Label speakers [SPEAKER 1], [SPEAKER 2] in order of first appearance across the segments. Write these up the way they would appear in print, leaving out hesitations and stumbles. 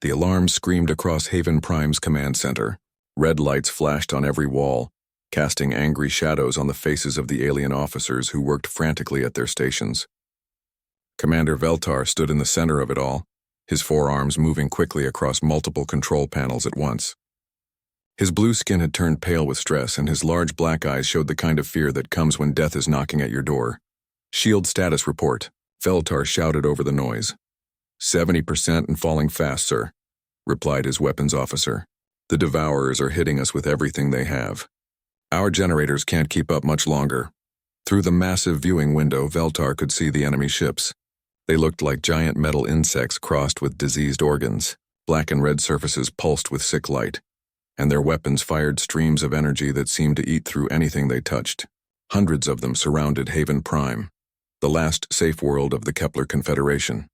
[SPEAKER 1] The alarm screamed across Haven Prime's command center. Red lights flashed on every wall, casting angry shadows on the faces of the alien officers who worked frantically at their stations. Commander Veltar stood in the center of it all, his forearms moving quickly across multiple control panels at once. His blue skin had turned pale with stress, and his large black eyes showed the kind of fear that comes when death is knocking at your door. "Shield status report," Veltar shouted over the noise. 70% and falling fast, sir," replied his weapons officer. "The Devourers are hitting us with everything they have. Our generators can't keep up much longer." Through the massive viewing window, Veltar could see the enemy ships. They looked like giant metal insects crossed with diseased organs. Black and red surfaces pulsed with sick light, and their weapons fired streams of energy that seemed to eat through anything they touched. Hundreds of them surrounded Haven Prime, the last safe world of the Kepler Confederation.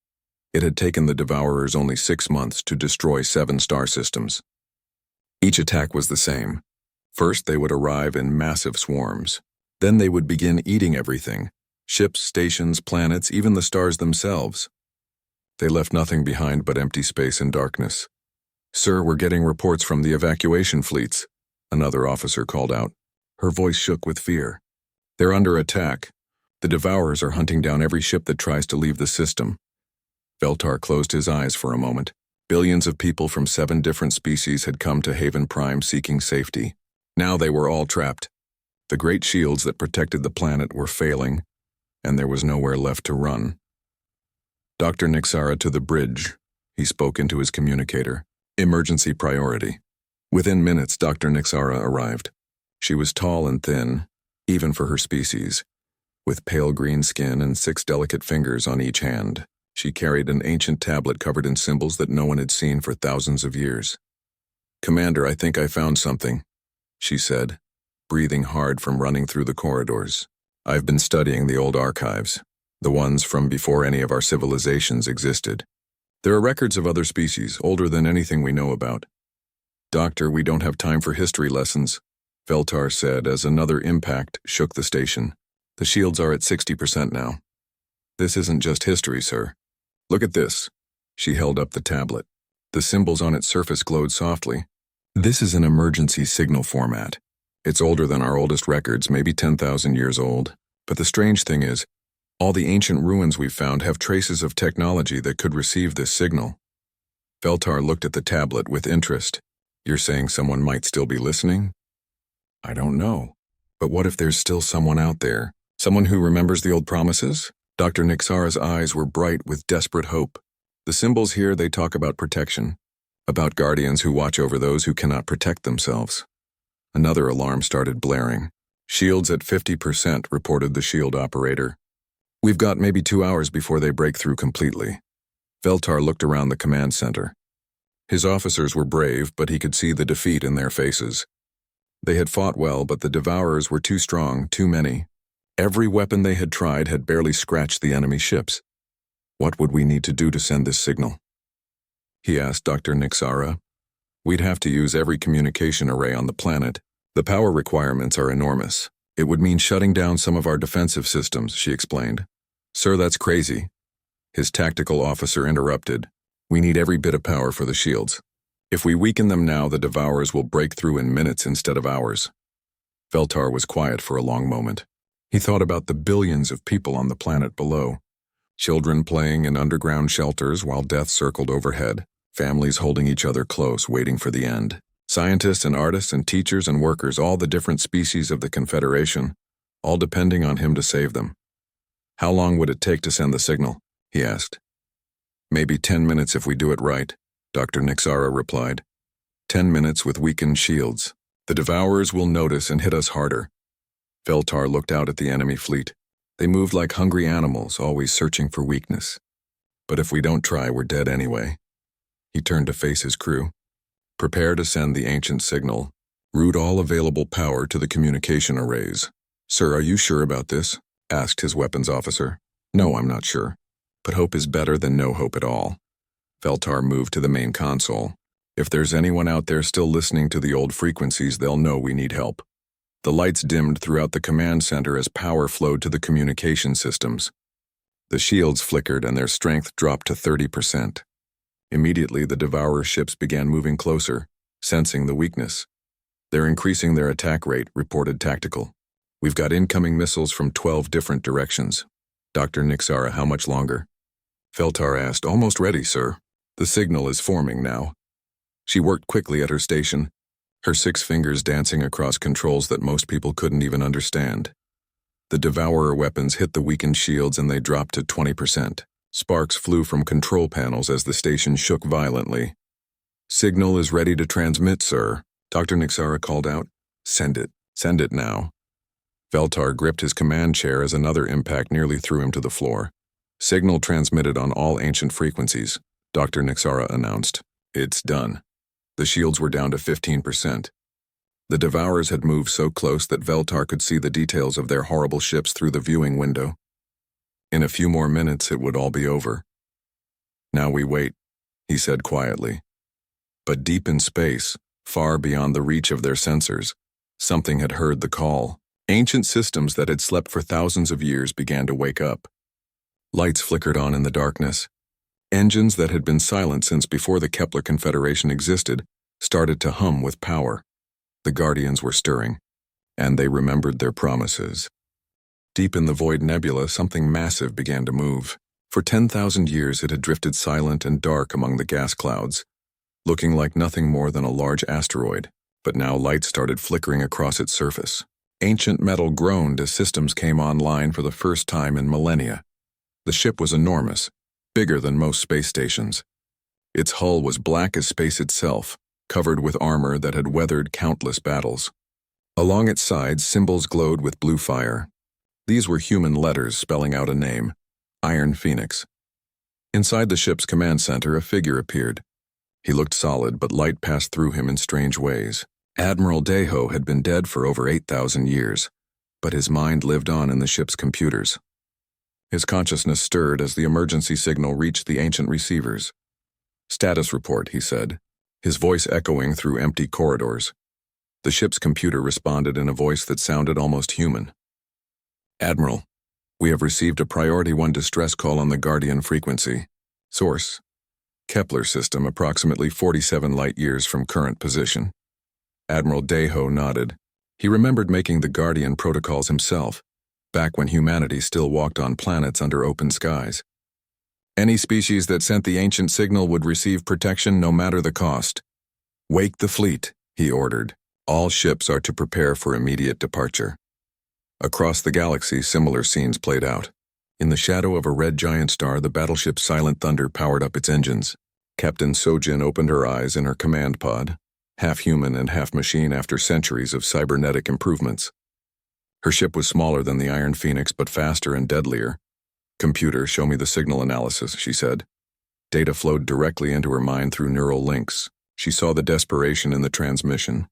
[SPEAKER 1] It had taken the Devourers only 6 months to destroy 7 star systems. Each attack was the same. First, they would arrive in massive swarms. Then they would begin eating everything: ships, stations, planets, even the stars themselves. They left nothing behind but empty space and darkness. "Sir, we're getting reports from the evacuation fleets," another officer called out. Her voice shook with fear. "They're under attack. The Devourers are hunting down every ship that tries to leave the system." Veltar closed his eyes for a moment. Billions of people from 7 different species had come to Haven Prime seeking safety. Now they were all trapped. The great shields that protected the planet were failing, and there was nowhere left to run. "Dr. Nixara to the bridge," he spoke into his communicator. "Emergency priority." Within minutes, Dr. Nixara arrived. She was tall and thin, even for her species, with pale green skin and 6 delicate fingers on each hand. She carried an ancient tablet covered in symbols that no one had seen for thousands of years. "Commander, I think I found something," she said, breathing hard from running through the corridors. "I've been studying the old archives, the ones from before any of our civilizations existed. There are records of other species, older than anything we know about." "Doctor, we don't have time for history lessons," Veltar said as another impact shook the station. "The shields are at 60% now. This isn't just history, sir. Look at this." She held up the tablet. The symbols on its surface glowed softly. "This is an emergency signal format. It's older than our oldest records, maybe 10,000 years old. But the strange thing is, all the ancient ruins we've found have traces of technology that could receive this signal." Veltar looked at the tablet with interest. "You're saying someone might still be listening?" "I don't know. But what if there's still someone out there? Someone who remembers the old promises?" Dr. Nixara's eyes were bright with desperate hope. "The symbols here, they talk about protection, about guardians who watch over those who cannot protect themselves." Another alarm started blaring. "Shields at 50%, reported the shield operator. "We've got maybe 2 hours before they break through completely." Veltar looked around the command center. His officers were brave, but he could see the defeat in their faces. They had fought well, but the Devourers were too strong, too many. Every weapon they had tried had barely scratched the enemy ships. "What would we need to do to send this signal?" he asked Dr. Nixara. "We'd have to use every communication array on the planet. The power requirements are enormous. It would mean shutting down some of our defensive systems," she explained. "Sir, that's crazy," his tactical officer interrupted. "We need every bit of power for the shields. If we weaken them now, the Devourers will break through in minutes instead of hours." Veltar was quiet for a long moment. He thought about the billions of people on the planet below. Children playing in underground shelters while death circled overhead, families holding each other close, waiting for the end. Scientists and artists and teachers and workers, all the different species of the Confederation, all depending on him to save them. "How long would it take to send the signal?" he asked. "Maybe 10 minutes if we do it right," Dr. Nixara replied. 10 minutes with weakened shields. The Devourers will notice and hit us harder." Veltar looked out at the enemy fleet. They moved like hungry animals, always searching for weakness. "But if we don't try, we're dead anyway." He turned to face his crew. "Prepare to send the ancient signal. Route all available power to the communication arrays." "Sir, are you sure about this?" asked his weapons officer. "No, I'm not sure. But hope is better than no hope at all." Veltar moved to the main console. "If there's anyone out there still listening to the old frequencies, they'll know we need help." The lights dimmed throughout the command center as power flowed to the communication systems. The shields flickered and their strength dropped to 30%. Immediately, the Devourer ships began moving closer, sensing the weakness. "They're increasing their attack rate," reported Tactical. "We've got incoming missiles from 12 different directions." "Dr. Nixara, how much longer?" Feltar asked. "Almost ready, sir. The signal is forming now." She worked quickly at her station, her 6 fingers dancing across controls that most people couldn't even understand. The Devourer weapons hit the weakened shields and they dropped to 20%. Sparks flew from control panels as the station shook violently. "Signal is ready to transmit, sir," Dr. Nixara called out. Send it now." Veltar gripped his command chair as another impact nearly threw him to the floor. "Signal transmitted on all ancient frequencies," Dr. Nixara announced. "It's done." The shields were down to 15%. The Devourers had moved so close that Veltar could see the details of their horrible ships through the viewing window. In a few more minutes, it would all be over. "Now we wait," he said quietly. But deep in space, far beyond the reach of their sensors, something had heard the call. Ancient systems that had slept for thousands of years began to wake up. Lights flickered on in the darkness. Engines that had been silent since before the Kepler Confederation existed started to hum with power. The Guardians were stirring, and they remembered their promises. Deep in the void nebula, something massive began to move. For 10,000 years it had drifted silent and dark among the gas clouds, looking like nothing more than a large asteroid, but now light started flickering across its surface. Ancient metal groaned as systems came online for the first time in millennia. The ship was enormous, bigger than most space stations. Its hull was black as space itself, covered with armor that had weathered countless battles. Along its sides, symbols glowed with blue fire. These were human letters spelling out a name: Iron Phoenix. Inside the ship's command center, a figure appeared. He looked solid, but light passed through him in strange ways. Admiral Deho had been dead for over 8,000 years, but his mind lived on in the ship's computers. His consciousness stirred as the emergency signal reached the ancient receivers. "Status report," he said, his voice echoing through empty corridors. The ship's computer responded in a voice that sounded almost human. "Admiral, we have received a Priority 1 distress call on the Guardian frequency. Source: Kepler system, approximately 47 light-years from current position." Admiral Deho nodded. He remembered making the Guardian protocols himself, back when humanity still walked on planets under open skies. "Any species that sent the ancient signal would receive protection no matter the cost. Wake the fleet," he ordered. "All ships are to prepare for immediate departure." Across the galaxy, similar scenes played out. In the shadow of a red giant star, the battleship Silent Thunder powered up its engines. Captain Sojin opened her eyes in her command pod, half human and half machine after centuries of cybernetic improvements. Her ship was smaller than the Iron Phoenix, but faster and deadlier. "Computer, show me the signal analysis," she said. Data flowed directly into her mind through neural links. She saw the desperation in the transmission,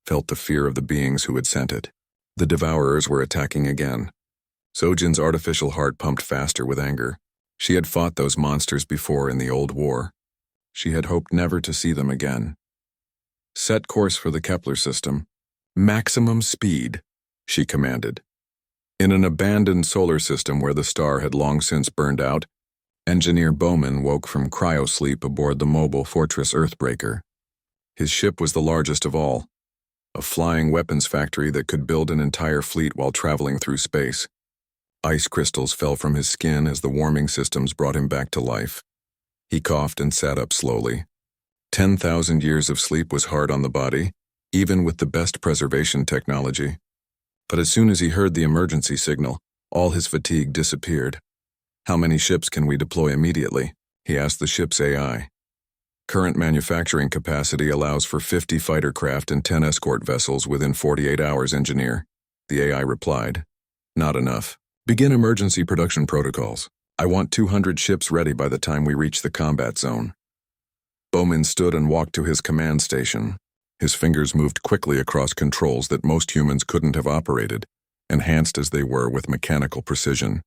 [SPEAKER 1] felt the fear of the beings who had sent it. The Devourers were attacking again. Sojin's artificial heart pumped faster with anger. She had fought those monsters before in the old war. She had hoped never to see them again. "Set course for the Kepler system. Maximum speed," she commanded. In an abandoned solar system where the star had long since burned out, Engineer Bowman woke from cryosleep aboard the mobile Fortress Earthbreaker. His ship was the largest of all, a flying weapons factory that could build an entire fleet while traveling through space. Ice crystals fell from his skin as the warming systems brought him back to life. He coughed and sat up slowly. 10,000 years of sleep was hard on the body, even with the best preservation technology. But as soon as he heard the emergency signal, all his fatigue disappeared. "How many ships can we deploy immediately?" he asked the ship's AI. "Current manufacturing capacity allows for 50 fighter craft and 10 escort vessels within 48 hours, Engineer," the AI replied. "Not enough. Begin emergency production protocols. I want 200 ships ready by the time we reach the combat zone." Bowman stood and walked to his command station. His fingers moved quickly across controls that most humans couldn't have operated, enhanced as they were with mechanical precision.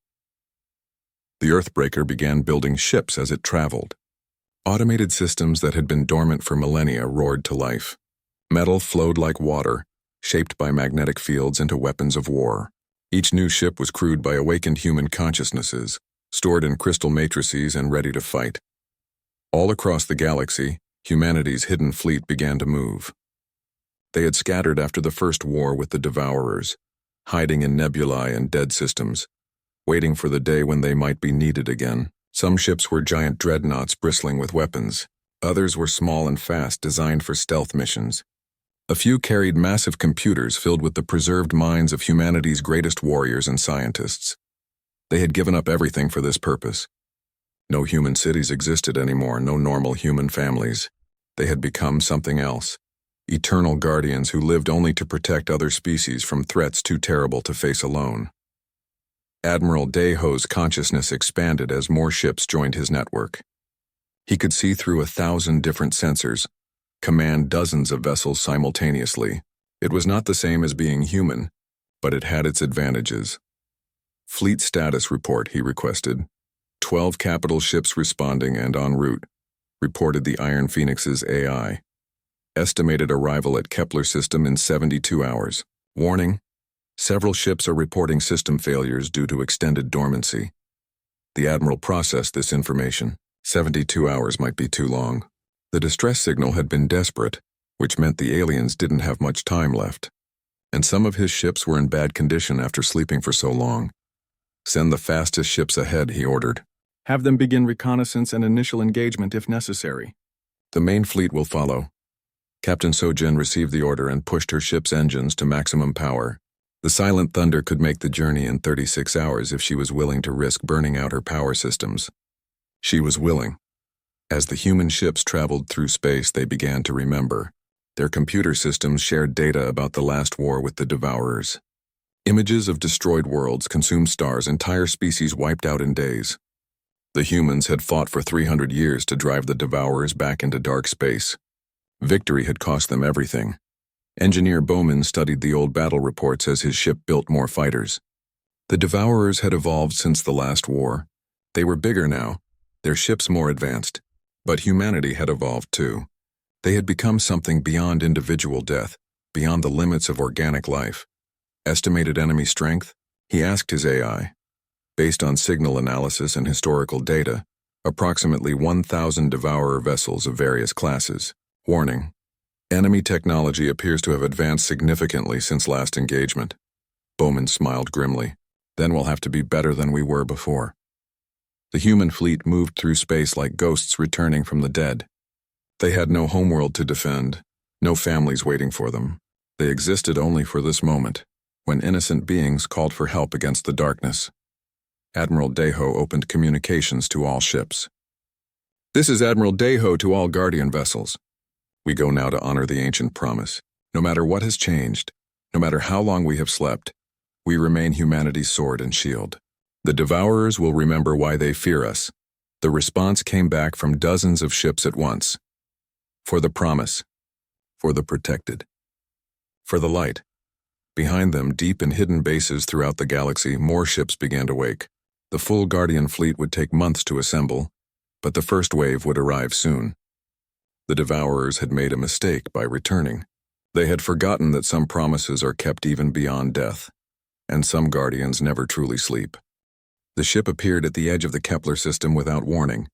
[SPEAKER 1] The Earthbreaker began building ships as it traveled. Automated systems that had been dormant for millennia roared to life. Metal flowed like water, shaped by magnetic fields into weapons of war. Each new ship was crewed by awakened human consciousnesses, stored in crystal matrices and ready to fight. All across the galaxy, humanity's hidden fleet began to move. They had scattered after the first war with the Devourers, hiding in nebulae and dead systems, waiting for the day when they might be needed again. Some ships were giant dreadnoughts bristling with weapons. Others were small and fast, designed for stealth missions. A few carried massive computers filled with the preserved minds of humanity's greatest warriors and scientists. They had given up everything for this purpose. No human cities existed anymore, no normal human families. They had become something else. Eternal guardians who lived only to protect other species from threats too terrible to face alone. Admiral Deho's consciousness expanded as more ships joined his network. He could see through 1,000 different sensors, command dozens of vessels simultaneously. It was not the same as being human, but it had its advantages. Fleet status report, he requested. 12 capital ships responding and en route, reported the Iron Phoenix's AI. Estimated arrival at Kepler system in 72 hours. Warning: several ships are reporting system failures due to extended dormancy. The Admiral processed this information. 72 hours might be too long. The distress signal had been desperate, which meant the aliens didn't have much time left. And some of his ships were in bad condition after sleeping for so long. Send the fastest ships ahead, he ordered.
[SPEAKER 2] Have them begin reconnaissance and initial engagement if necessary.
[SPEAKER 1] The main fleet will follow. Captain Sojin received the order and pushed her ship's engines to maximum power. The Silent Thunder could make the journey in 36 hours if she was willing to risk burning out her power systems. She was willing. As the human ships traveled through space, they began to remember. Their computer systems shared data about the last war with the Devourers. Images of destroyed worlds, consumed stars, entire species wiped out in days. The humans had fought for 300 years to drive the Devourers back into dark space. Victory had cost them everything. Engineer Bowman studied the old battle reports as his ship built more fighters. The Devourers had evolved since the last war. They were bigger now, their ships more advanced. But humanity had evolved too. They had become something beyond individual death, beyond the limits of organic life. Estimated enemy strength? He asked his AI. Based on signal analysis and historical data, approximately 1,000 Devourer vessels of various classes. Warning: enemy technology appears to have advanced significantly since last engagement. Bowman smiled grimly. Then we'll have to be better than we were before. The human fleet moved through space like ghosts returning from the dead. They had no homeworld to defend, no families waiting for them. They existed only for this moment, when innocent beings called for help against the darkness. Admiral Deho opened communications to all ships. This is Admiral Deho to all Guardian vessels. We go now to honor the ancient promise. No matter what has changed, no matter how long we have slept, we remain humanity's sword and shield. The Devourers will remember why they fear us. The response came back from dozens of ships at once. For the promise. For the protected. For the light. Behind them, deep in hidden bases throughout the galaxy, more ships began to wake. The full Guardian fleet would take months to assemble, but the first wave would arrive soon. The Devourers had made a mistake by returning. They had forgotten that some promises are kept even beyond death, and some Guardians never truly sleep. The ship appeared at the edge of the Kepler system without warning.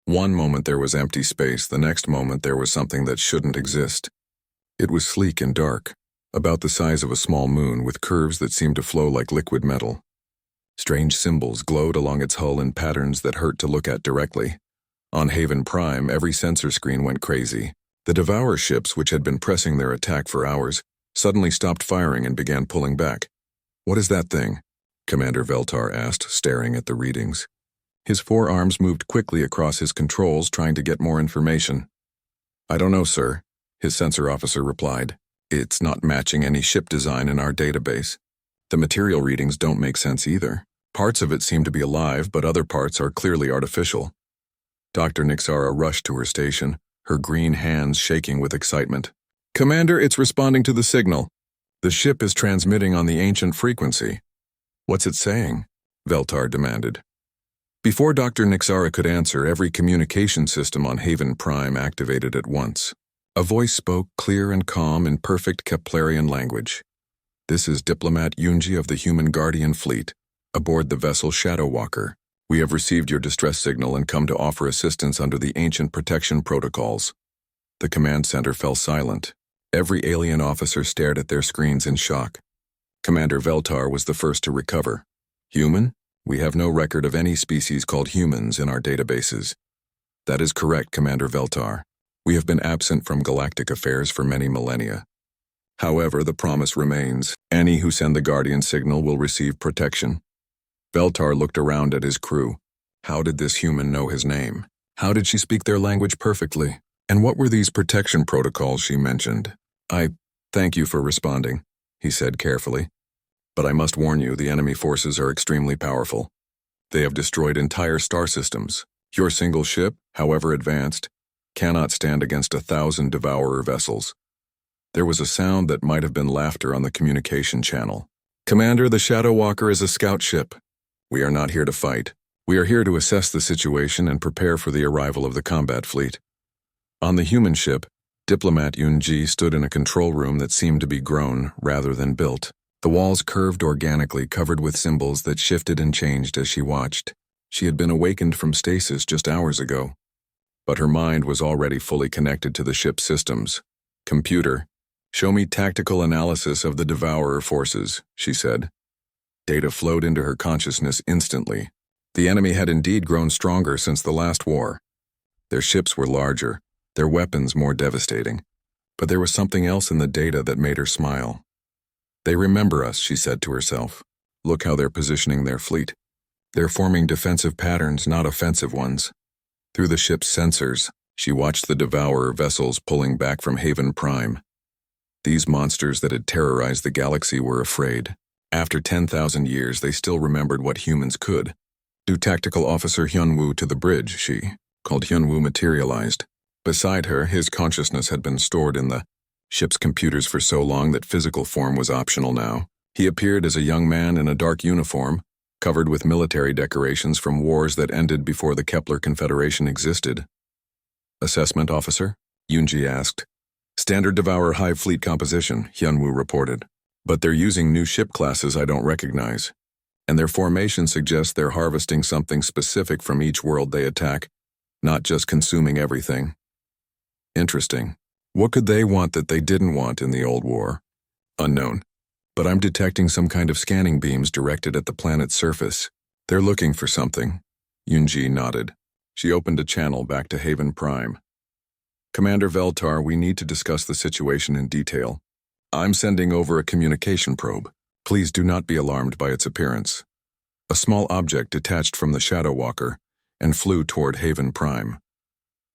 [SPEAKER 1] One moment there was empty space, the next moment there was something that shouldn't exist. It was sleek and dark, about the size of a small moon with curves that seemed to flow like liquid metal. Strange symbols glowed along its hull in patterns that hurt to look at directly. On Haven Prime, every sensor screen went crazy. The Devourer ships, which had been pressing their attack for hours, suddenly stopped firing and began pulling back. "What is that thing?" Commander Veltar asked, staring at the readings. His forearms moved quickly across his controls, trying to get more information. "I don't know, sir," his sensor officer replied. "It's not matching any ship design in our database. The material readings don't make sense either. Parts of it seem to be alive, but other parts are clearly artificial." Dr. Nixara rushed to her station, her green hands shaking with excitement. "Commander, it's responding to the signal. The ship is transmitting on the ancient frequency." "What's it saying?" Veltar demanded. Before Dr. Nixara could answer, every communication system on Haven Prime activated at once. A voice spoke clear and calm in perfect Keplerian language. "This is Diplomat Yunji of the Human Guardian Fleet, aboard the vessel Shadow Walker. We have received your distress signal and come to offer assistance under the ancient protection protocols. The command center fell silent. Every alien officer stared at their screens in shock. Commander Veltar was the first to recover. Human? We have no record of any species called humans in our databases. That is correct, Commander Veltar. We have been absent from galactic affairs for many millennia. However, the promise remains. Any who send the Guardian signal will receive protection. Veltar looked around at his crew. How did this human know his name? How did she speak their language perfectly? And what were these protection protocols she mentioned? I thank you for responding, he said carefully. But I must warn you, the enemy forces are extremely powerful. They have destroyed entire star systems. Your single ship, however advanced, cannot stand against 1,000 Devourer vessels. There was a sound that might have been laughter on the communication channel. Commander, the Shadow Walker is a scout ship. We are not here to fight. We are here to assess the situation and prepare for the arrival of the combat fleet. On the human ship, Diplomat Yunji stood in a control room that seemed to be grown rather than built. The walls curved organically, covered with symbols that shifted and changed as she watched. She had been awakened from stasis just hours ago, but her mind was already fully connected to the ship's systems. Computer, show me tactical analysis of the Devourer forces, she said. Data flowed into her consciousness instantly. The enemy had indeed grown stronger since the last war. Their ships were larger, their weapons more devastating. But there was something else in the data that made her smile. They remember us, she said to herself. Look how they're positioning their fleet. They're forming defensive patterns, not offensive ones. Through the ship's sensors, she watched the Devourer vessels pulling back from Haven Prime. These monsters that had terrorized the galaxy were afraid. After 10,000 years, they still remembered what humans could. Do Tactical Officer Hyunwoo to the bridge, she called. Hyunwoo materialized. Beside her, his consciousness had been stored in the ship's computers for so long that physical form was optional now. He appeared as a young man in a dark uniform, covered with military decorations from wars that ended before the Kepler Confederation existed. Assessment officer? Yunji asked. Standard Devourer Hive fleet composition, Hyunwoo reported. But they're using new ship classes I don't recognize. And their formation suggests they're harvesting something specific from each world they attack, not just consuming everything. Interesting. What could they want that they didn't want in the old war? Unknown. But I'm detecting some kind of scanning beams directed at the planet's surface. They're looking for something. Yunji nodded. She opened a channel back to Haven Prime. Commander Veltar, we need to discuss the situation in detail. I'm sending over a communication probe. Please do not be alarmed by its appearance. A small object detached from the Shadow Walker and flew toward Haven Prime.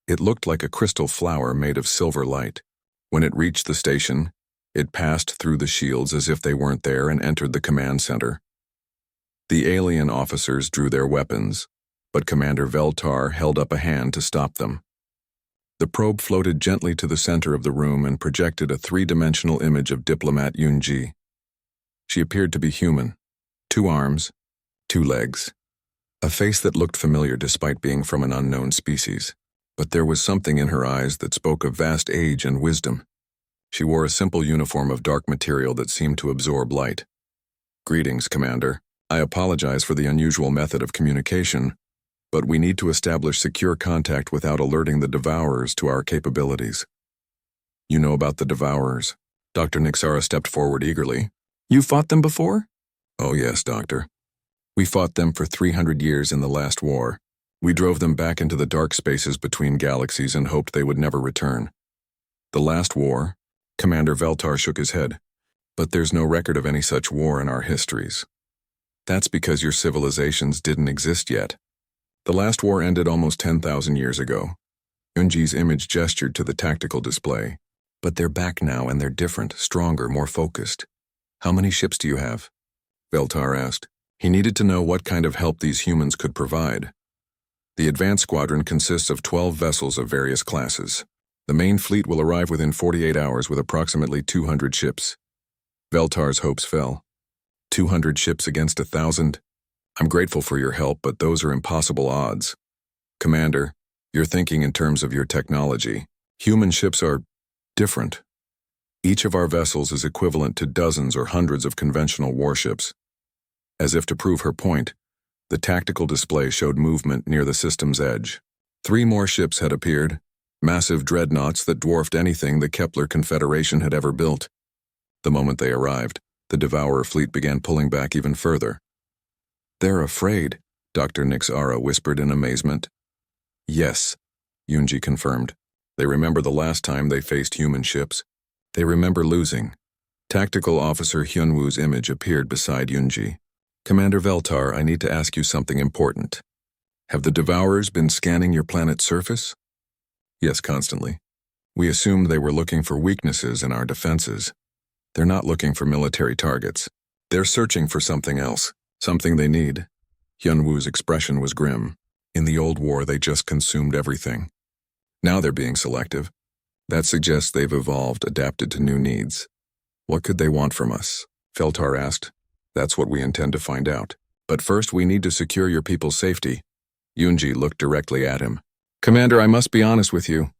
[SPEAKER 1] It looked like a crystal flower made of silver light. When it reached the station, it passed through the shields as if they weren't there and entered the command center. The alien officers drew their weapons, but Commander Veltar held up a hand to stop them. The probe floated gently to the center of the room and projected a three-dimensional image of Diplomat Yunji. She appeared to be human. 2 arms, 2 legs. A face that looked familiar despite being from an unknown species. But there was something in her eyes that spoke of vast age and wisdom. She wore a simple uniform of dark material that seemed to absorb light. Greetings, Commander. I apologize for the unusual method of communication, but we need to establish secure contact without alerting the Devourers to our capabilities. You know about the Devourers. Dr. Nixara stepped forward eagerly. You fought them before? Oh yes, Doctor. We fought them for 300 years in the last war. We drove them back into the dark spaces between galaxies and hoped they would never return. The last war? Commander Veltar shook his head. But there's no record of any such war in our histories. That's because your civilizations didn't exist yet. The last war ended almost 10,000 years ago. Yunji's image gestured to the tactical display. But they're back now and they're different, stronger, more focused. How many ships do you have? Veltar asked. He needed to know what kind of help these humans could provide. The advanced squadron consists of 12 vessels of various classes. The main fleet will arrive within 48 hours with approximately 200 ships. Veltar's hopes fell. 200 ships against 1,000? I'm grateful for your help, but those are impossible odds. Commander, you're thinking in terms of your technology. Human ships are different. Each of our vessels is equivalent to dozens or hundreds of conventional warships. As if to prove her point, The tactical display showed movement near the system's edge. 3 more ships had appeared, massive dreadnoughts that dwarfed anything the Kepler Confederation had ever built. The moment they arrived, the Devourer fleet began pulling back even further. "They're afraid," Dr. Nixara whispered in amazement. "Yes," Yunji confirmed. "They remember the last time they faced human ships. They remember losing." Tactical Officer Hyunwoo's image appeared beside Yunji. "Commander Veltar, I need to ask you something important. Have the Devourers been scanning your planet's surface?" "Yes, constantly. We assumed they were looking for weaknesses in our defenses. They're not looking for military targets. They're searching for something else, something they need." Hyunwoo's expression was grim. In the old war, they just consumed everything. Now they're being selective. That suggests they've evolved, adapted to new needs. "What could they want from us?" Veltar asked. "That's what we intend to find out. But first, we need to secure your people's safety." Yunji looked directly at him. "Commander, I must be honest with you.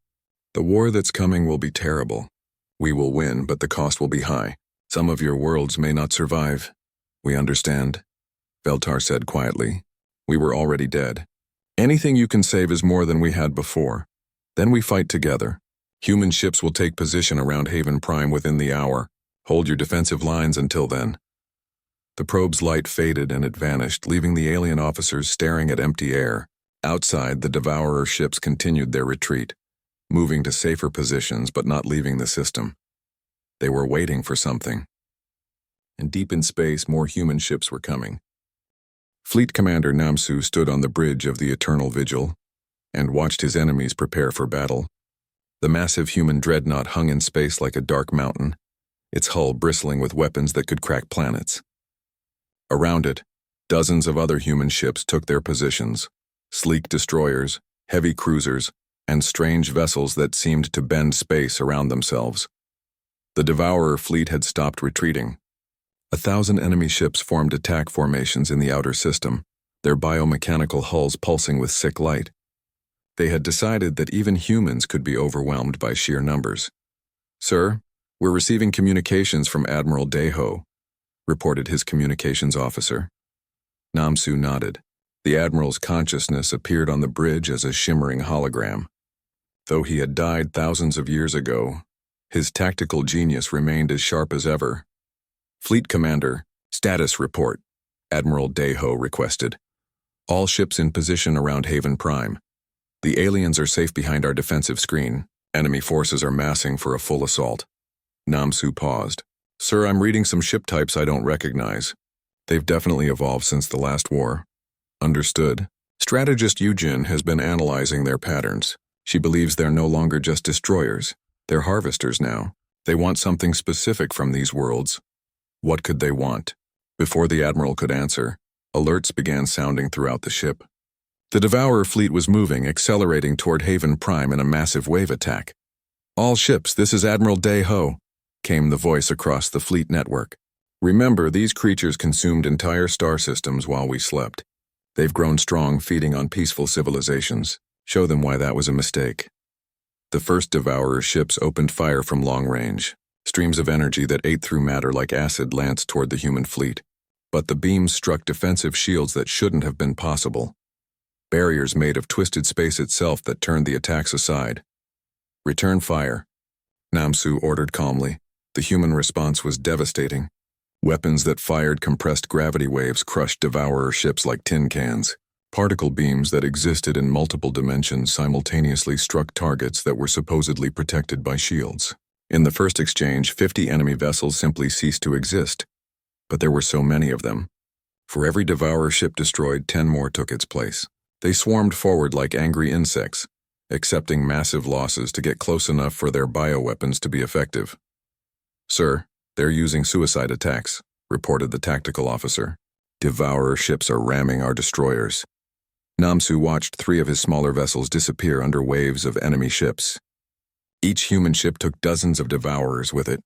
[SPEAKER 1] The war that's coming will be terrible. We will win, but the cost will be high. Some of your worlds may not survive." "We understand," Veltar said quietly. "We were already dead. Anything you can save is more than we had before. Then we fight together. Human ships will take position around Haven Prime within the hour. Hold your defensive lines until then." The probe's light faded and it vanished, leaving the alien officers staring at empty air. Outside, the Devourer ships continued their retreat, moving to safer positions but not leaving the system. They were waiting for something. And deep in space, more human ships were coming. Fleet Commander Namsu stood on the bridge of the Eternal Vigil and watched his enemies prepare for battle. The massive human dreadnought hung in space like a dark mountain, its hull bristling with weapons that could crack planets. Around it, dozens of other human ships took their positions, sleek destroyers, heavy cruisers, and strange vessels that seemed to bend space around themselves. The Devourer fleet had stopped retreating. 1,000 enemy ships formed attack formations in the outer system, their biomechanical hulls pulsing with sick light. They had decided that even humans could be overwhelmed by sheer numbers. "Sir, we're receiving communications from Admiral Daeho," reported his communications officer. Namsu nodded. The Admiral's consciousness appeared on the bridge as a shimmering hologram. Though he had died thousands of years ago, his tactical genius remained as sharp as ever. "Fleet Commander, status report," Admiral Daeho requested. "All ships in position around Haven Prime. The aliens are safe behind our defensive screen. Enemy forces are massing for a full assault." Namsu paused. "Sir, I'm reading some ship types I don't recognize. They've definitely evolved since the last war." "Understood. Strategist Yujin has been analyzing their patterns. She believes they're no longer just destroyers. They're harvesters now. They want something specific from these worlds." What could they want? Before the Admiral could answer, alerts began sounding throughout the ship. The Devourer fleet was moving, accelerating toward Haven Prime in a massive wave attack. "All ships, this is Admiral Daeho," came the voice across the fleet network. "Remember, these creatures consumed entire star systems while we slept. They've grown strong, feeding on peaceful civilizations. Show them why that was a mistake." The first Devourer ships opened fire from long range. Streams of energy that ate through matter like acid lanced toward the human fleet. But the beams struck defensive shields that shouldn't have been possible. Barriers made of twisted space itself that turned the attacks aside. "Return fire," Namsu ordered calmly. The human response was devastating. Weapons that fired compressed gravity waves crushed Devourer ships like tin cans. Particle beams that existed in multiple dimensions simultaneously struck targets that were supposedly protected by shields. In the first exchange, 50 enemy vessels simply ceased to exist. But there were so many of them. For every Devourer ship destroyed, 10 more took its place. They swarmed forward like angry insects, accepting massive losses to get close enough for their bioweapons to be effective. "Sir, they're using suicide attacks," reported the tactical officer. "Devourer ships are ramming our destroyers." Namsu watched 3 of his smaller vessels disappear under waves of enemy ships. Each human ship took dozens of Devourers with it,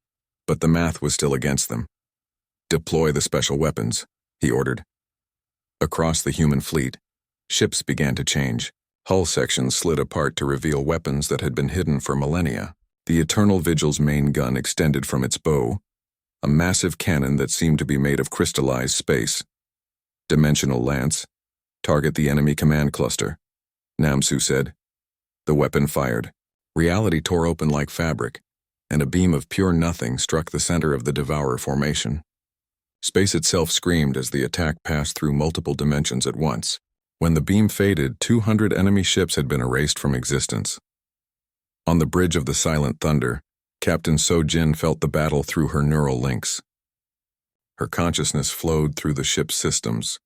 [SPEAKER 1] but the math was still against them. "Deploy the special weapons," he ordered. Across the human fleet, ships began to change. Hull sections slid apart to reveal weapons that had been hidden for millennia. The Eternal Vigil's main gun extended from its bow, a massive cannon that seemed to be made of crystallized space. Dimensional lance, Target the enemy command cluster, Namsu said. The weapon fired. Reality tore open like fabric, and a beam of pure nothing struck the center of the Devourer formation. Space itself screamed as the attack passed through multiple dimensions at once. When the beam faded, 200 enemy ships had been erased from existence. On the bridge of the Silent Thunder, Captain So-Jin felt the battle through her neural links. Her consciousness flowed through the ship's systems,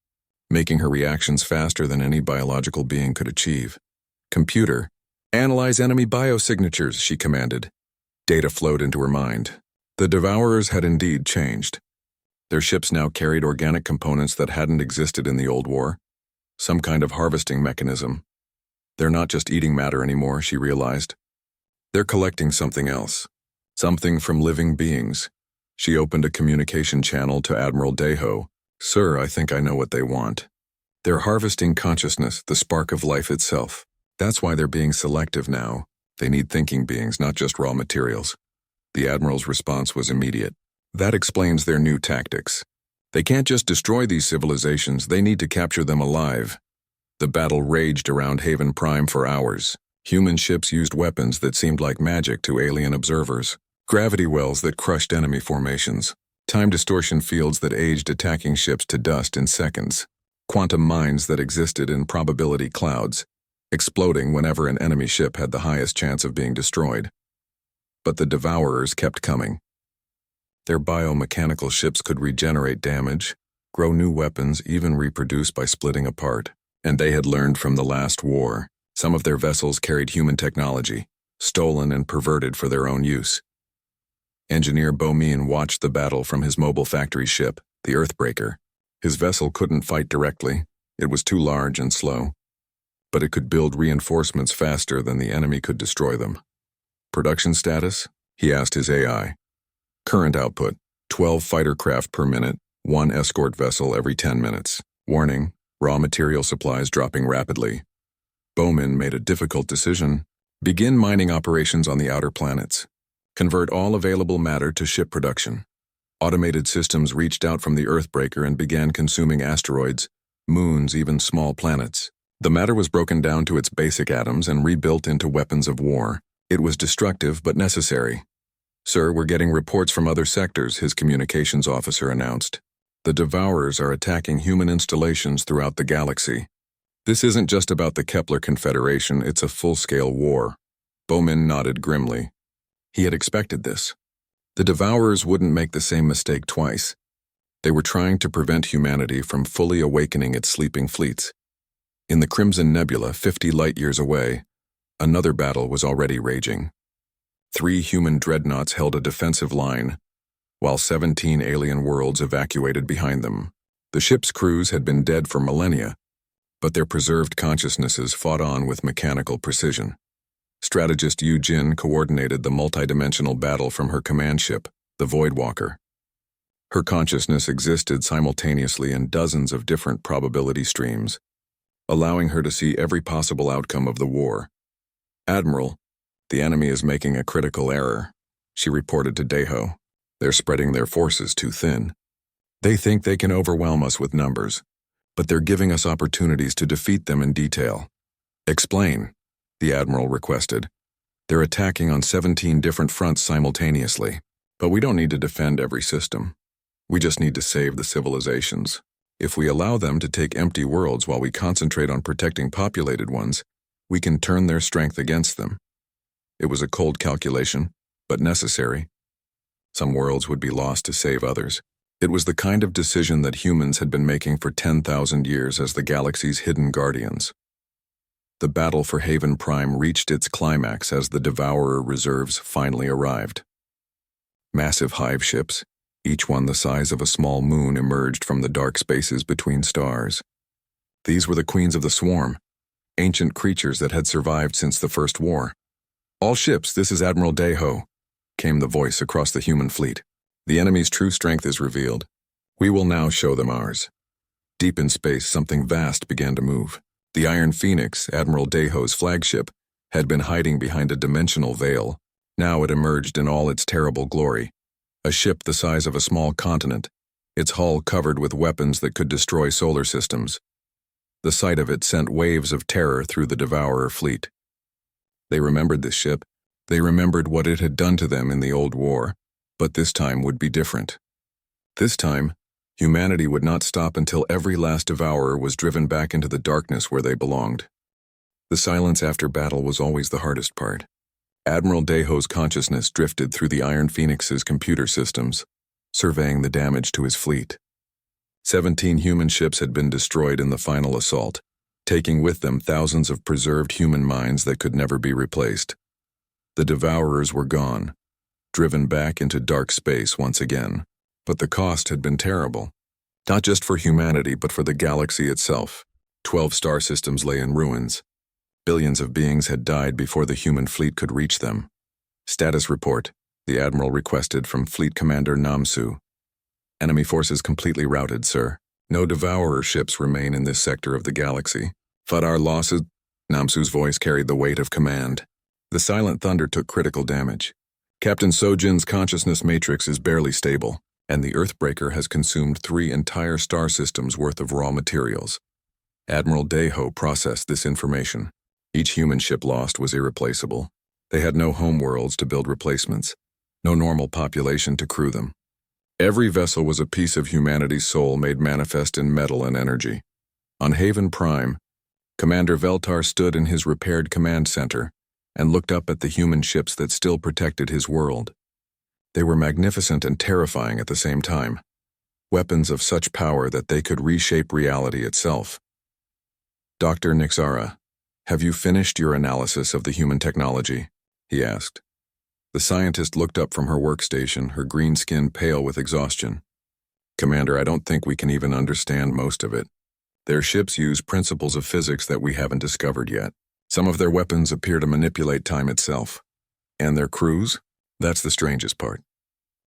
[SPEAKER 1] making her reactions faster than any biological being could achieve. Computer, analyze enemy biosignatures, she commanded. Data flowed into her mind. The Devourers had indeed changed. Their ships now carried organic components that hadn't existed in the old war. Some kind of harvesting mechanism. They're not just eating matter anymore, she realized. They're collecting something else. Something from living beings. She opened a communication channel to Admiral Deho. Sir, I think I know what they want. They're harvesting consciousness, the spark of life itself. That's why they're being selective now. They need thinking beings, not just raw materials. The Admiral's response was immediate. That explains their new tactics. They can't just destroy these civilizations, they need to capture them alive. The battle raged around Haven Prime for hours. Human ships used weapons that seemed like magic to alien observers. Gravity wells that crushed enemy formations. Time distortion fields that aged attacking ships to dust in seconds. Quantum mines that existed in probability clouds, exploding whenever an enemy ship had the highest chance of being destroyed. But the Devourers kept coming. Their biomechanical ships could regenerate damage, grow new weapons, even reproduce by splitting apart. And they had learned from the last war. Some of their vessels carried human technology, stolen and perverted for their own use. Engineer Bomin watched the battle from his mobile factory ship, the Earthbreaker. His vessel couldn't fight directly. It was too large and slow. But it could build reinforcements faster than the enemy could destroy them. Production status? He asked his AI. Current output, 12 fighter craft per minute, 1 escort vessel every 10 minutes. Warning, raw material supplies dropping rapidly. Bowman made a difficult decision. Begin mining operations on the outer planets. Convert all available matter to ship production. Automated systems reached out from the Earthbreaker and began consuming asteroids, moons, even small planets. The matter was broken down to its basic atoms and rebuilt into weapons of war. It was destructive but necessary. Sir, we're getting reports from other sectors, his communications officer announced. The Devourers are attacking human installations throughout the galaxy. This isn't just about the Kepler Confederation, it's a full-scale war. Bowman nodded grimly. He had expected this. The Devourers wouldn't make the same mistake twice. They were trying to prevent humanity from fully awakening its sleeping fleets. In the Crimson Nebula, 50 light-years away, another battle was already raging. 3 human dreadnoughts held a defensive line, while 17 alien worlds evacuated behind them. The ship's crews had been dead for millennia, but their preserved consciousnesses fought on with mechanical precision. Strategist Yu Jin coordinated the multidimensional battle from her command ship, the Voidwalker. Her consciousness existed simultaneously in dozens of different probability streams, allowing her to see every possible outcome of the war. Admiral, the enemy is making a critical error, she reported to Deho. They're spreading their forces too thin. They think they can overwhelm us with numbers, but they're giving us opportunities to defeat them in detail. Explain, the Admiral requested. They're attacking on 17 different fronts simultaneously, but we don't need to defend every system. We just need to save the civilizations. If we allow them to take empty worlds while we concentrate on protecting populated ones, we can turn their strength against them. It was a cold calculation, but necessary. Some worlds would be lost to save others. It was the kind of decision that humans had been making for 10,000 years as the galaxy's hidden guardians. The battle for Haven Prime reached its climax as the Devourer reserves finally arrived. Massive hive ships, each one the size of a small moon, emerged from the dark spaces between stars. These were the queens of the swarm, ancient creatures that had survived since the First War. All ships, this is Admiral Deho, came the voice across the human fleet. The enemy's true strength is revealed. We will now show them ours. Deep in space, something vast began to move. The Iron Phoenix, Admiral Deho's flagship, had been hiding behind a dimensional veil. Now it emerged in all its terrible glory. A ship the size of a small continent, its hull covered with weapons that could destroy solar systems. The sight of it sent waves of terror through the Devourer fleet. They remembered this ship. They remembered what it had done to them in the old war, but this time would be different. This time, humanity would not stop until every last Devourer was driven back into the darkness where they belonged. The silence after battle was always the hardest part. Admiral Deho's consciousness drifted through the Iron Phoenix's computer systems, surveying the damage to his fleet. 17 human ships had been destroyed in the final assault, taking with them thousands of preserved human minds that could never be replaced. The Devourers were gone, driven back into dark space once again. But the cost had been terrible. Not just for humanity, but for the galaxy itself. 12 star systems lay in ruins. Billions of beings had died before the human fleet could reach them. Status report, the Admiral requested from Fleet Commander Namsu. Enemy forces completely routed, sir. No Devourer ships remain in this sector of the galaxy. But our losses... Namsu's voice carried the weight of command. The silent thunder took critical damage. Captain Sojin's consciousness matrix is barely stable, and the Earthbreaker has consumed 3 entire star systems worth of raw materials. Admiral Deho processed this information. Each human ship lost was irreplaceable. They had no homeworlds to build replacements, no normal population to crew them. Every vessel was a piece of humanity's soul made manifest in metal and energy. On Haven Prime, Commander Veltar stood in his repaired command center and looked up at the human ships that still protected his world. They were magnificent and terrifying at the same time, weapons of such power that they could reshape reality itself. Dr. Nixara, have you finished your analysis of the human technology? He asked. The scientist looked up from her workstation, her green skin pale with exhaustion. Commander, I don't think we can even understand most of it. Their ships use principles of physics that we haven't discovered yet. Some of their weapons appear to manipulate time itself. And their crews? That's the strangest part.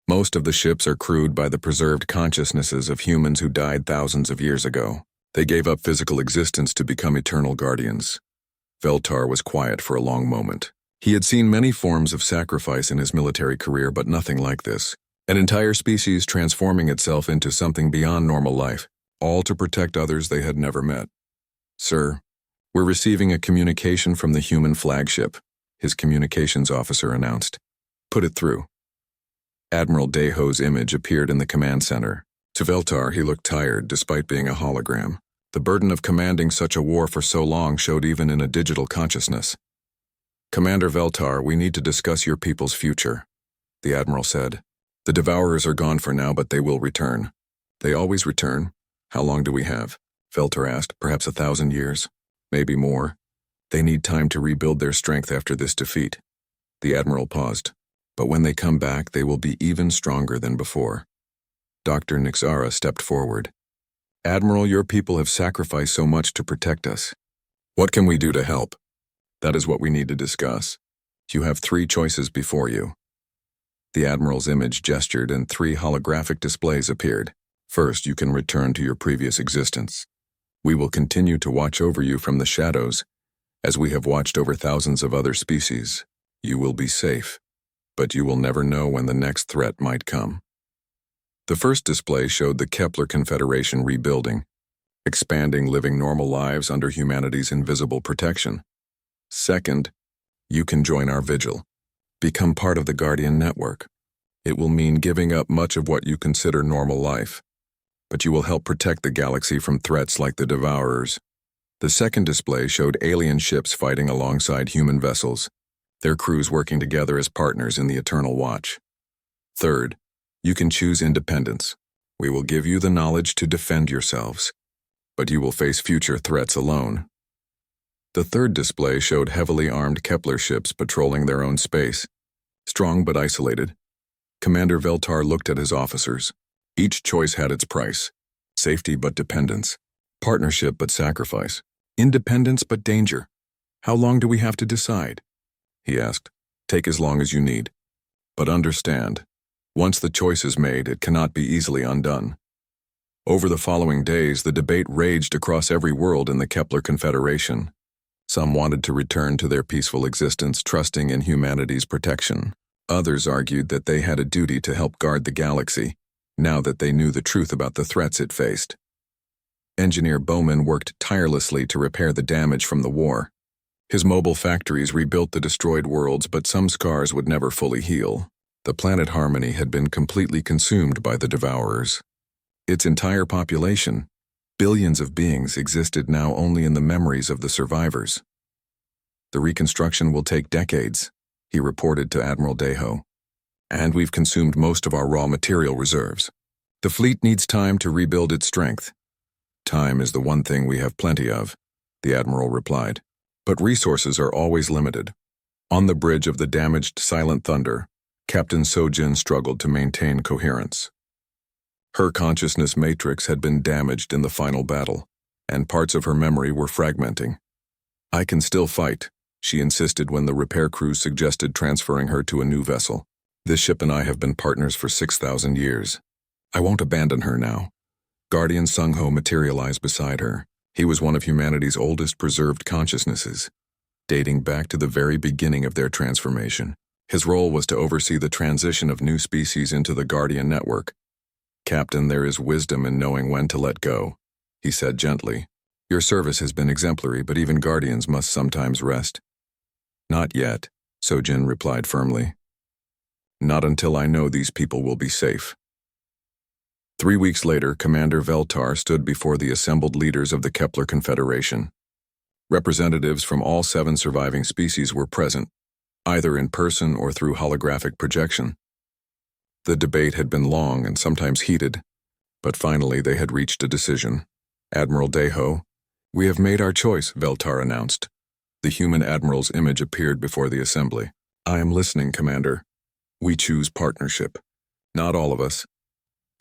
[SPEAKER 1] Most of the ships are crewed by the preserved consciousnesses of humans who died thousands of years ago. They gave up physical existence to become eternal guardians. Veltar was quiet for a long moment. He had seen many forms of sacrifice in his military career, but nothing like this. An entire species transforming itself into something beyond normal life, all to protect others they had never met. Sir, we're receiving a communication from the human flagship, his communications officer announced. Put it through. Admiral Deho's image appeared in the command center. To Veltar, he looked tired despite being a hologram. The burden of commanding such a war for so long showed even in a digital consciousness. Commander Veltar, we need to discuss your people's future, the Admiral said. The Devourers are gone for now, but they will return. They always return. How long do we have? Veltar asked. Perhaps 1,000 years. Maybe more. They need time to rebuild their strength after this defeat. The Admiral paused. But when they come back, they will be even stronger than before. Dr. Nixara stepped forward. Admiral, your people have sacrificed so much to protect us. What can we do to help? That is what we need to discuss. You have 3 choices before you. The Admiral's image gestured and 3 holographic displays appeared. First, you can return to your previous existence. We will continue to watch over you from the shadows, as we have watched over thousands of other species. You will be safe, but you will never know when the next threat might come. The first display showed the Kepler Confederation rebuilding, expanding, living normal lives under humanity's invisible protection. Second, you can join our vigil, become part of the Guardian Network. It will mean giving up much of what you consider normal life, but you will help protect the galaxy from threats like the Devourers. The second display showed alien ships fighting alongside human vessels, their crews working together as partners in the Eternal Watch. Third, you can choose independence. We will give you the knowledge to defend yourselves, but you will face future threats alone. The third display showed heavily armed Kepler ships patrolling their own space, strong but isolated. Commander Veltar looked at his officers. Each choice had its price. Safety but dependence. Partnership but sacrifice. Independence but danger. How long do we have to decide? He asked. Take as long as you need. But understand, once the choice is made, it cannot be easily undone. Over the following days, the debate raged across every world in the Kepler Confederation. Some wanted to return to their peaceful existence, trusting in humanity's protection. Others argued that they had a duty to help guard the galaxy, now that they knew the truth about the threats it faced. Engineer Bowman worked tirelessly to repair the damage from the war. His mobile factories rebuilt the destroyed worlds, but some scars would never fully heal. The planet Harmony had been completely consumed by the Devourers. Its entire population, billions of beings, existed now only in the memories of the survivors. The reconstruction will take decades, he reported to Admiral Deho. And we've consumed most of our raw material reserves. The fleet needs time to rebuild its strength. Time is the one thing we have plenty of, the Admiral replied. But resources are always limited. On the bridge of the damaged Silent Thunder, Captain Sojin struggled to maintain coherence. Her consciousness matrix had been damaged in the final battle, and parts of her memory were fragmenting. I can still fight, she insisted when the repair crew suggested transferring her to a new vessel. This ship and I have been partners for 6,000 years. I won't abandon her now. Guardian Sung-Ho materialized beside her. He was one of humanity's oldest preserved consciousnesses, dating back to the very beginning of their transformation. His role was to oversee the transition of new species into the Guardian network. Captain, there is wisdom in knowing when to let go, he said gently. Your service has been exemplary, but even Guardians must sometimes rest. Not yet, Sojin replied firmly. Not until I know these people will be safe. 3 weeks later, Commander Veltar stood before the assembled leaders of the Kepler Confederation. Representatives from all 7 surviving species were present, either in person or through holographic projection. The debate had been long and sometimes heated, but finally they had reached a decision. Admiral Deho, we have made our choice, Veltar announced. The human admiral's image appeared before the assembly. I am listening, Commander. We choose partnership. Not all of us.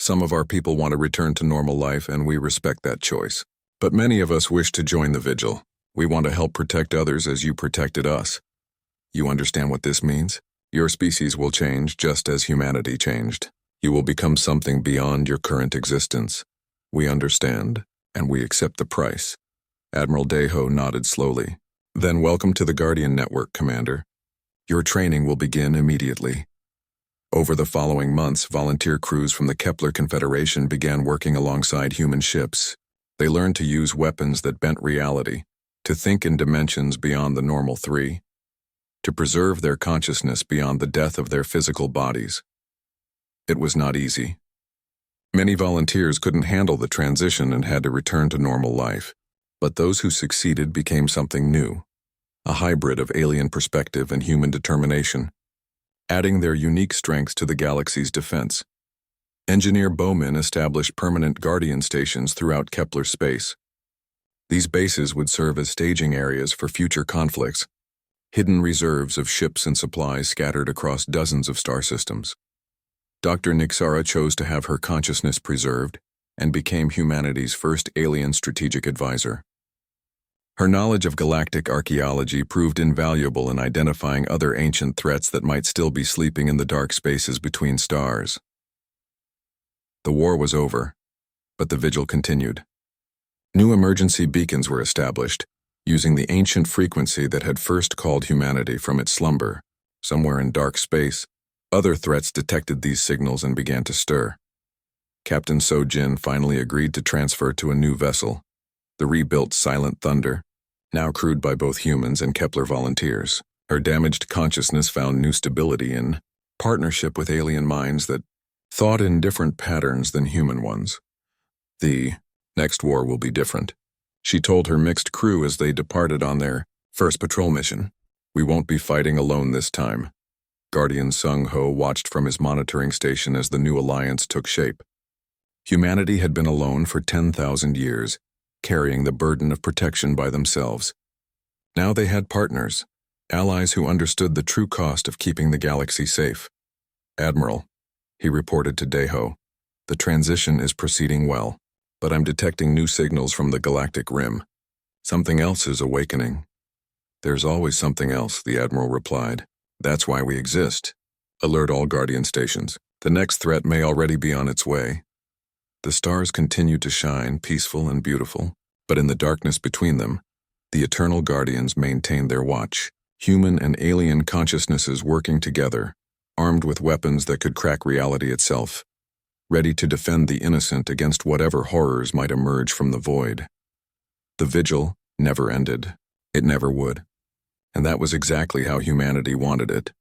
[SPEAKER 1] Some of our people want to return to normal life, and we respect that choice. But many of us wish to join the vigil. We want to help protect others as you protected us. You understand what this means? Your species will change just as humanity changed. You will become something beyond your current existence. We understand, and we accept the price. Admiral Deho nodded slowly. Then welcome to the Guardian Network, Commander. Your training will begin immediately. Over the following months, volunteer crews from the Kepler Confederation began working alongside human ships. They learned to use weapons that bent reality, to think in dimensions beyond the normal 3, to preserve their consciousness beyond the death of their physical bodies. It was not easy. Many volunteers couldn't handle the transition and had to return to normal life, but those who succeeded became something new, a hybrid of alien perspective and human determination, adding their unique strengths to the galaxy's defense. Engineer Bowman established permanent Guardian stations throughout Kepler space. These bases would serve as staging areas for future conflicts, hidden reserves of ships and supplies scattered across dozens of star systems. Dr. Nixara chose to have her consciousness preserved and became humanity's first alien strategic advisor. Her knowledge of galactic archaeology proved invaluable in identifying other ancient threats that might still be sleeping in the dark spaces between stars. The war was over, but the vigil continued. New emergency beacons were established, using the ancient frequency that had first called humanity from its slumber. Somewhere in dark space, other threats detected these signals and began to stir. Captain Sojin finally agreed to transfer to a new vessel, the rebuilt Silent Thunder, now crewed by both humans and Kepler volunteers. Her damaged consciousness found new stability in partnership with alien minds that thought in different patterns than human ones. The next war will be different, she told her mixed crew as they departed on their first patrol mission. We won't be fighting alone this time. Guardian Sung-Ho watched from his monitoring station as the new alliance took shape. Humanity had been alone for 10,000 years, carrying the burden of protection by themselves. Now they had partners, allies who understood the true cost of keeping the galaxy safe. Admiral, he reported to Deho, the transition is proceeding well, but I'm detecting new signals from the galactic rim. Something else is awakening. There's always something else, the Admiral replied. That's why we exist. Alert all Guardian stations. The next threat may already be on its way. The stars continued to shine, peaceful and beautiful, but in the darkness between them, the eternal Guardians maintained their watch, human and alien consciousnesses working together, armed with weapons that could crack reality itself. ready to defend the innocent against whatever horrors might emerge from the void. The vigil never ended. It never would. And that was exactly how humanity wanted it.